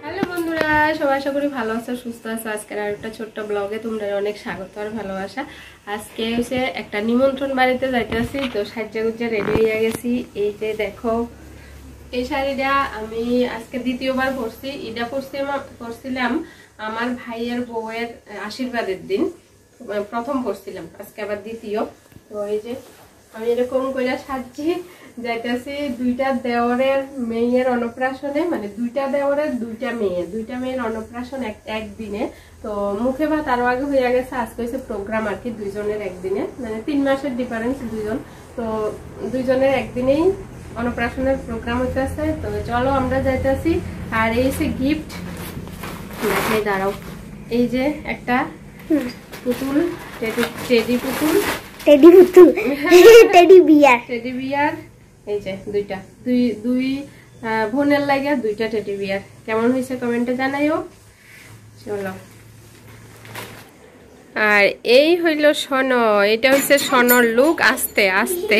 Hello বন্ধুরা, সবাই আশা করি ভালো আছো, সুস্থ আছো। আজকের আর একটা ছোট্ট ব্লগে তোমরা অনেক স্বাগত আর ভালোবাসা। আজকে হচ্ছে একটা নিমন্ত্রণ বাড়িতে যাইতেছি, তো সাজ্জা গুজ্জা রেডি হয়ে গেছি। এই যে দেখো, এই শাড়িটা আমি আজকে দ্বিতীয়বার পরছি। এটা পরছিলাম আমার ভাইয়ের বউয়ের আশীর্বাদের দিন, প্রথম পরছিলাম, আজকে আবার দ্বিতীয়। তো এই যে আমি এরকম করে সাজছি যাইতেছি দুইটা দেওরের মেয়ের অন্নপ্রাশনে, মানে দুইটা দেওরের দুইটা মেয়ের অন্নপ্রাশন একদিনে। তো মুখে ভাত আরো আগে হয়ে গেছে, আজকে হয়েছে প্রোগ্রাম আর কি, দুইজনের একদিনে, মানে 3 মাসের ডিফারেন্স দুইজন। তো দুইজনের একদিনেই অন্নপ্রাশনের প্রোগ্রাম হইতেছে। তো চলো আমরা যাইতেছি। আর এই যে গিফট দেখাই, দাঁড়াও। এই যে একটা পুতুল, টেডি পুতুল, টেডি বিয়ার। এই যে দুই বোনের লাগে দুইটা টেডি বিয়ার। কেমন হয়েছে কমেন্টে জানাইও। চলো। আর এই হইল সনো, এটা হচ্ছে সনর লুক। আস্তে আস্তে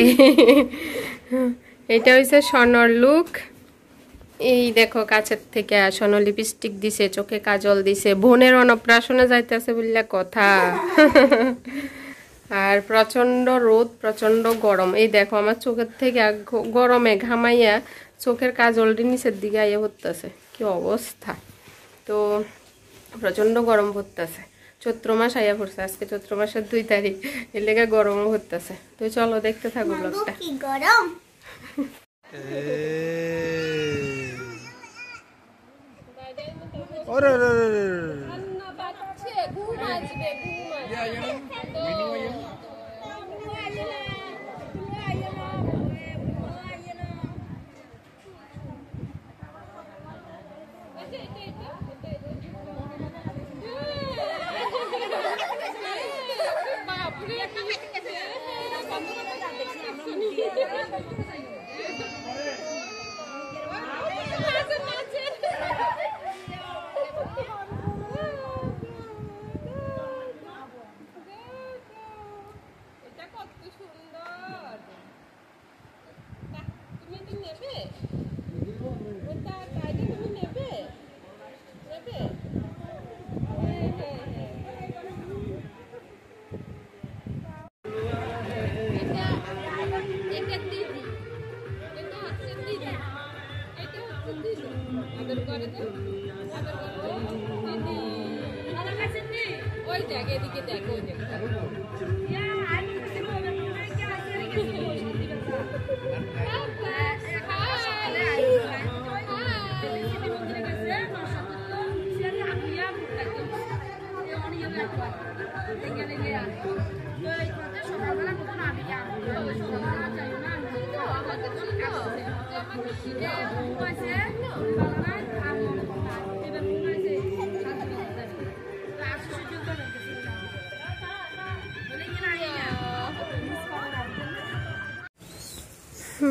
এটা হচ্ছে সনর লুক। এই দেখো কাছের থেকে সনো লিপস্টিক দিছে, চোখে কাজল দিছে, বোনের অন্নপ্রাশনে যাইতেছে বললে কথা। আর প্রচন্ড রোদ, প্রচন্ড গরম। এই দেখো আমার চোখের থেকে গরমে ঘামাইয়া চোখের কাজলটি নিচের দিকে আইয়া পড়তেছে, কি অবস্থা। তো প্রচন্ড গরম পড়তেছে। চৈত্র মাস আইয়া পড়ছে, আজকে চৈত্র মাসের 2 তারিখ, এর লেগে গরমও হতেছে। তো চলো দেখতে থাকো ব্লগটা। কি গরম।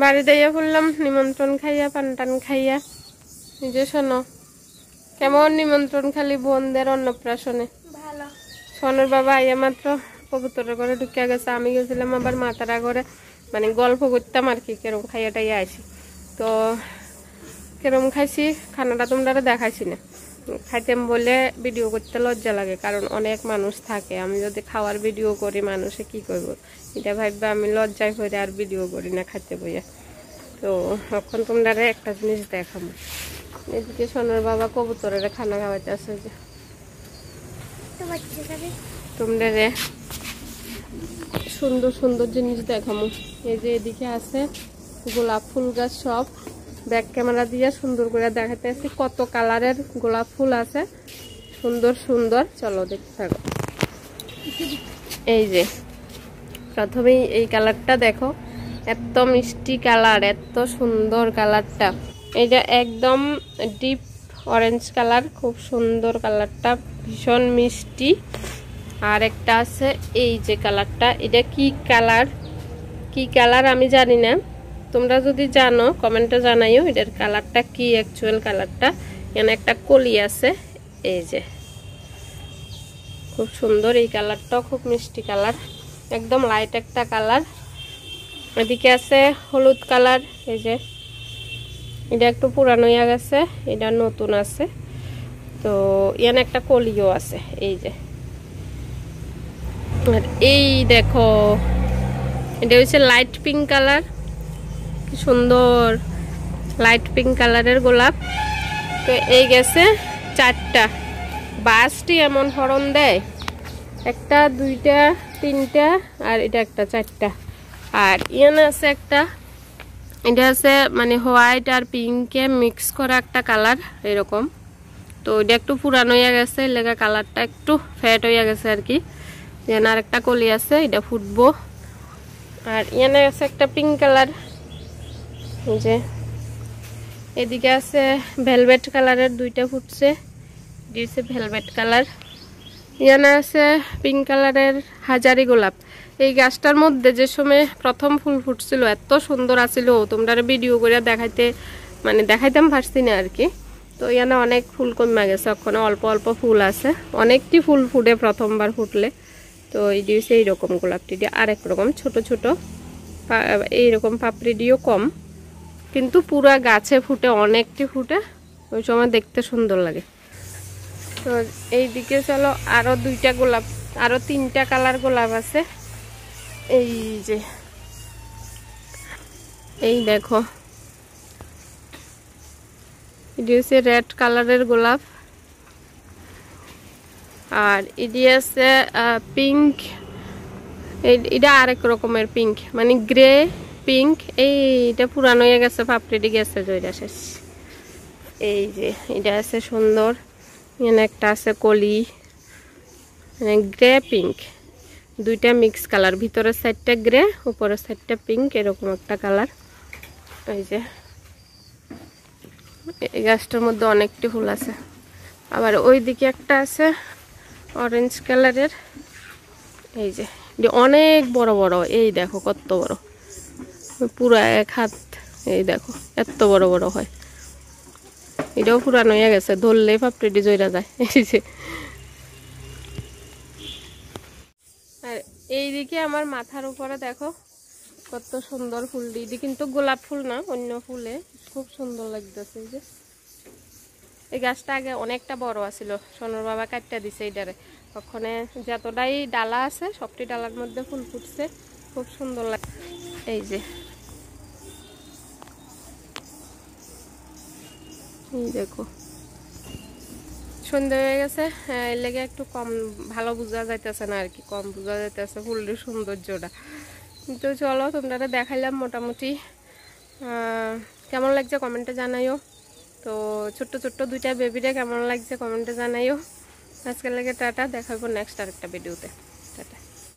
বাড়ি দিয়ে পড়লাম নিমন্ত্রণ খাইয়া, পানটান খাইয়া। নিজে শোনো কেমন নিমন্ত্রণ খালি বোনদের অন্নপ্রাশনে। সোনার বাবা আইয়া মাত্র কবুতরের ঘরে ঢুকিয়া গেছে। আমি গেছিলাম আবার মাতারা ঘরে, মানে গল্প করতাম আর কি, কেরম খাইয়াটাই আইসি। তো কেরম খাইছি খানাটা তোমরা দেখাইছি না, খাইতাম বলে ভিডিও করতে লজ্জা লাগে, কারণ অনেক মানুষ থাকে। আমি যদি খাওয়ার ভিডিও করি মানুষে কি করবো, এটা ভাববে আমি লজ্জায় করে আর ভিডিও করি না খাইতে বইয়া। তো এখন তোমরা একটা জিনিস দেখাবো। এদিকে সোনার বাবা কবুতরের খানা খাওয়াইতে আসে, যে তোমরা সুন্দর সুন্দর জিনিস দেখাবো। এই যে এদিকে আছে গোলাপ ফুল গাছ, সব ব্যাক ক্যামেরা দিয়ে সুন্দর করে দেখাতে আসি। কত কালারের গোলাপ ফুল আছে, সুন্দর সুন্দর। চলো দেখতে থাকো। এই যে প্রথমেই এই কালারটা দেখো, এত মিষ্টি কালার, এত সুন্দর কালারটা। এটা একদম ডিপ অরেঞ্জ কালার, খুব সুন্দর কালারটা, ভীষণ মিষ্টি। আর একটা আছে এই যে কালারটা, এটা কি কালার আমি জানি না, তোমরা যদি জানো কমেন্টে জানাইও এটার কালারটা কি, অ্যাকচুয়াল কালারটা। এখানে একটা কলি আছে, এই যে খুব সুন্দর এই কালারটাও, খুব মিষ্টি কালার, একদম লাইট একটা কালার। এদিকে আছে হলুদ কালার, এই যে এটা একটু পুরানো হয়ে গেছে, এটা নতুন আছে। তো ইয়ান একটা কলিও আছে, এই যে। আর এই দেখো এটা হচ্ছে লাইট পিঙ্ক কালার, কি সুন্দর লাইট পিঙ্ক কালারের গোলাপ। তো এই গেছে 4টা। বাসটি এমন হরণ দেয়, 1টা 2টা 3টা, আর এটা একটা 4টা। আর ইয়ান আছে একটা, এটা আছে মানে হোয়াইট আর পিঙ্কে মিক্স করা একটা কালার এরকম। তো এটা একটু পুরানো হয়ে গেছে, লেগা কালারটা একটু ফ্যাট হয়ে গেছে আর কি। যেন আর একটা কলি আছে, এটা ফুটবো। আর ইয়ানে আছে একটা পিঙ্ক কালার, যে এদিকে আছে ভেলভেট কালারের 2টা ফুটছে, দিয়েছে ভেলভেট কালার। ইয়ানে আছে পিঙ্ক কালারের হাজারি গোলাপ। এই গাছটার মধ্যে যে সময় প্রথম ফুল ফুটছিল এত সুন্দর আছিল, তোমরা ভিডিও করে দেখাইতে মানে দেখাইতাম পারছি না আর কি। তো ইয়ানে অনেক ফুল কমে গেছে, ওখানে অল্প অল্প ফুল আছে, অনেকটি ফুল ফুটে প্রথমবার ফুটলে। তো এই দিয়েছে এইরকম গোলাপটি দিয়ে আরেক রকম ছোট ছোট এইরকম পাপড়ি দিয়েও কম, কিন্তু পুরা গাছে ফুটে, অনেকটি ফুটে, ওই সময় দেখতে সুন্দর লাগে। তো এইদিকে চলো আরো 2টা গোলাপ, আরো 3টা কালার গোলাপ আছে। এই যে এই দেখো এটি হচ্ছে রেড কালারের গোলাপ। আর এটি আছে পিঙ্ক, এটা আরেক রকমের পিঙ্ক, মানে গ্রে পিঙ্ক। এইটা পুরানো হয়ে গেছে, পাপড়ি গেছে জয়রা শেষ। এই যে এটা আছে সুন্দর, এখানে একটা আছে কলি, মানে গ্রে পিঙ্ক, 2টা মিক্স কালার, ভিতরের সাইডটা গ্রে উপরের সাইডটা পিঙ্ক, এরকম একটা কালার। এই যে এই গাছটার মধ্যে অনেকটি ফুল আছে। আবার ওই দিকে একটা আছে অরেঞ্জ কালারের, এই যে অনেক বড় বড়, এই দেখো কত বড়, পুরো 1 হাত, এই দেখো এত বড় বড় হয়। এটাও পুরানো হয়ে গেছে, ধরলেই পাপড়ি জয়রা যায়। এই যে আর এইদিকে আমার মাথার উপরে দেখো কত সুন্দর ফুল দিদি, কিন্তু গোলাপ ফুল না, অন্য ফুলে খুব সুন্দর লাগতেছে। এই যে এই গাছটা আগে অনেকটা বড় আছিল, সোনার বাবা কাটটা দিছে এইটারে। ওখানে যতটাই ডালা আছে সবটি ডালার মধ্যে ফুল ফুটছে, খুব সুন্দর লাগে। এই যে এই দেখো সন্ধ্যা হয়ে গেছে, এর লেগে একটু কম ভালো বোঝা যাইতেছে না আর কি, কম বোঝা যাইতেছে ফুলের সৌন্দর্যটা। কিন্তু চলো তোমরা দেখাইলাম মোটামুটি, কেমন লাগছে কমেন্টে জানাইও। তো ছোট্ট ছোট্ট 2টা বেবিরে কেমন লাগছে কমেন্টে জানাইও। আজকের লেগে টাটা, দেখাবো নেক্সট আরেকটা ভিডিওতে।